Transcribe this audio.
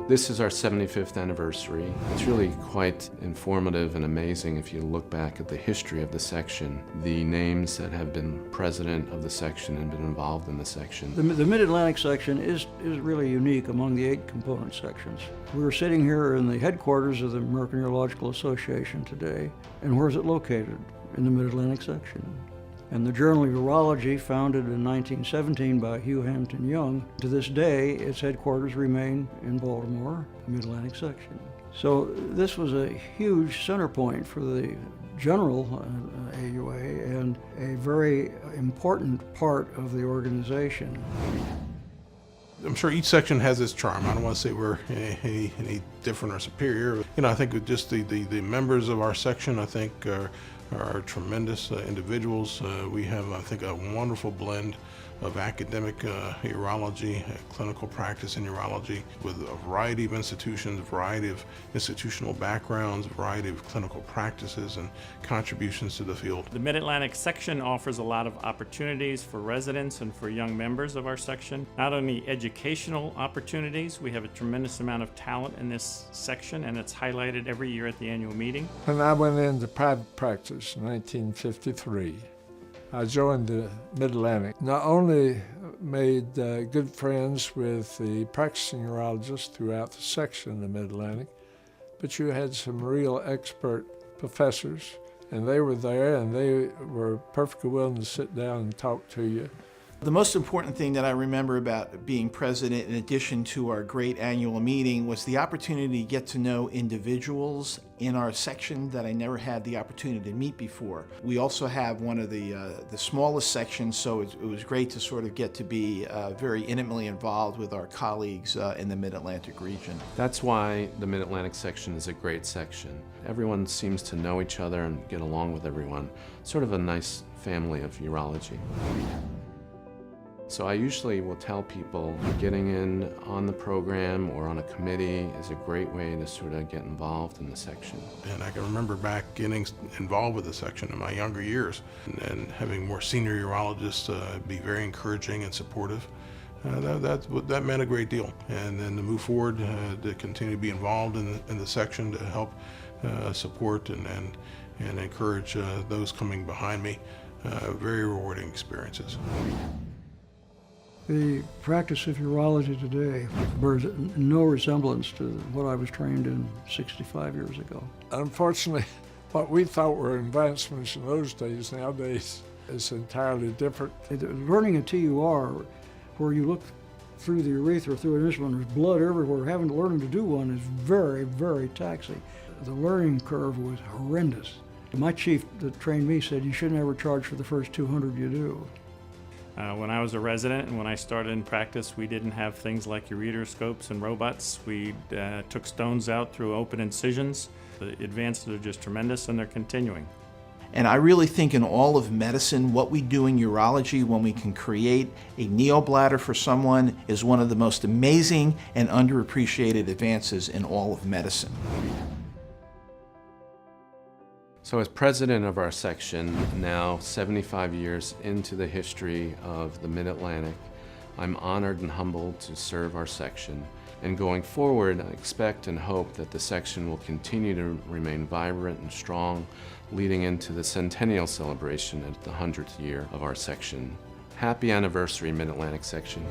This is our 75th anniversary. It's really quite informative and amazing if you look back at the history of the section, the names that have been president of the section and been involved in the section. The Mid-Atlantic section is really unique among the 8 component sections. We're sitting here in the headquarters of the American Urological Association today, and where is it located? In the Mid-Atlantic section. And the Journal of Urology, founded in 1917 by Hugh Hampton Young, to this day, its headquarters remain in Baltimore, Mid-Atlantic section. So this was a huge center point for the general AUA and a very important part of the organization. I'm sure each section has its charm. I don't want to say we're any different or superior. I think just the members of our section, I think, are tremendous individuals. We have, I think, a wonderful blend of academic urology, clinical practice in urology, with a variety of institutions, a variety of institutional backgrounds, a variety of clinical practices and contributions to the field. The Mid-Atlantic section offers a lot of opportunities for residents and for young members of our section. Not only educational opportunities, we have a tremendous amount of talent in this section, and it's highlighted every year at the annual meeting. When I went into private practice in 1953, I joined the Mid-Atlantic. Not only made good friends with the practicing urologists throughout the section of the Mid-Atlantic, but you had some real expert professors, and they were there, and they were perfectly willing to sit down and talk to you. The most important thing that I remember about being president, in addition to our great annual meeting, was the opportunity to get to know individuals in our section that I never had the opportunity to meet before. We also have one of the smallest sections, so it was great to sort of get to be very intimately involved with our colleagues in the Mid-Atlantic region. That's why the Mid-Atlantic section is a great section. Everyone seems to know each other and get along with everyone. Sort of a nice family of urology. So I usually will tell people getting in on the program or on a committee is a great way to sort of get involved in the section. And I can remember back getting involved with the section in my younger years and having more senior urologists be very encouraging and supportive. That meant a great deal. And then to move forward, to continue to be involved in the section to help support and encourage those coming behind me, very rewarding experiences. The practice of urology today bears no resemblance to what I was trained in 65 years ago. Unfortunately, what we thought were advancements in those days, nowadays, is entirely different. Learning a TUR, where you look through the urethra, through an instrument, there's blood everywhere, having to learn to do one is very, very taxing. The learning curve was horrendous. My chief that trained me said, you shouldn't ever charge for the first 200 you do. When I was a resident and when I started in practice, we didn't have things like ureteroscopes and robots. We took stones out through open incisions. The advances are just tremendous, and they're continuing. And I really think in all of medicine, what we do in urology when we can create a neobladder for someone is one of the most amazing and underappreciated advances in all of medicine. So as president of our section, now 75 years into the history of the Mid-Atlantic, I'm honored and humbled to serve our section. And going forward, I expect and hope that the section will continue to remain vibrant and strong, leading into the centennial celebration at the 100th year of our section. Happy anniversary, Mid-Atlantic section.